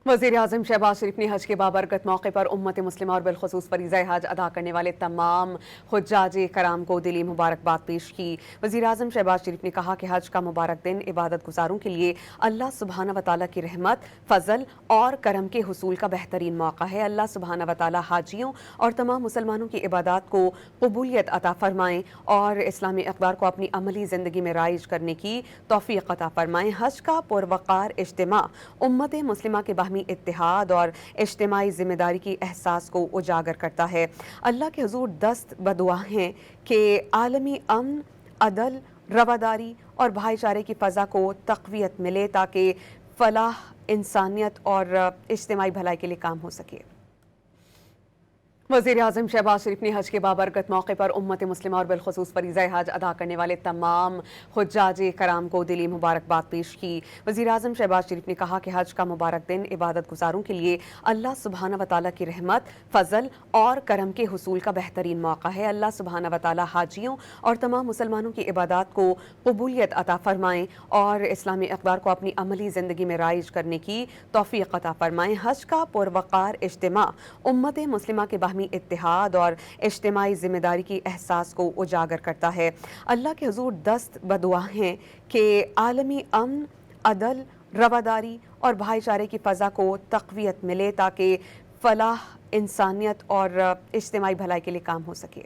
वज़ीर-ए-आज़म शहबाज शरीफ ने हज के बाबरकत मौके पर उम्मत मुस्लिमा और बिलखुसूस फरीज़ा हज अदा करने वाले तमाम हुज्जाज कराम को दिली मुबारकबाद पेश की। वज़ीर-ए-आज़म शहबाज शरीफ ने कहा कि हज का मुबारक दिन इबादत गुजारों के लिए अल्लाह सुब्हाना व तआला की रहमत, फजल और करम के हुसूल का बेहतरीन मौका है। अल्लाह सुब्हाना व तआला हाजियों और तमाम मुसलमानों की इबादत को कबूलियत अता फरमाएँ और इस्लामी अक़दार को अपनी अमली ज़िंदगी में राइज करने की तौफ़ीक़ अता फरमाएँ। हज का पुरवक़ार इज्तिमा उम्मत मुस्लिमा के बाहमी इत्तिहाद और इज्तिमाई जिम्मेदारी की एहसास को उजागर करता है। अल्लाह के हुजूर दस्त बदुआ हैं कि आलमी अमन, अदल, रवादारी और भाईचारे की फ़ज़ा को तक़वियत मिले ताकि फलाह, इंसानियत और इज्तिमाई भलाई के लिए काम हो सके। वज़ीर-ए-आज़म शहबाज शरीफ ने हज के बाबरकत मौके पर उम्मत मुस्लिमा और बिलखुसूस फरीज़ा हज अदा करने वाले तमाम हुज्जाज कराम को दिली मुबारकबाद पेश की। वज़ीर-ए-आज़म शहबाज शरीफ ने कहा कि हज का मुबारक दिन इबादत गुजारों के लिए अल्लाह सुब्हाना व तआला की रहमत, फजल और करम के हुसूल का बेहतरीन मौका है। अल्लाह सुब्हाना व तआला हाजियों और तमाम मुसलमानों की इबादत को कबूलियत अता फरमाएँ और इस्लामी अक़दार को अपनी अमली ज़िंदगी में राइज करने की तौफ़ीक़ अता फरमाएँ। हज का पुरवक़ार इज्तिमा उम्मत मुस्लिमा के इत्तिहाद और इज्तिमाई जिम्मेदारी की एहसास को उजागर करता है। अल्लाह के हुजूर दस्त बदुआ हैं कि आलमी अमन, अदल, रवादारी और भाईचारे की फ़ज़ा को तक़वियत मिले ताकि फलाह, इंसानियत और इज्तिमाई भलाई के लिए काम हो सके।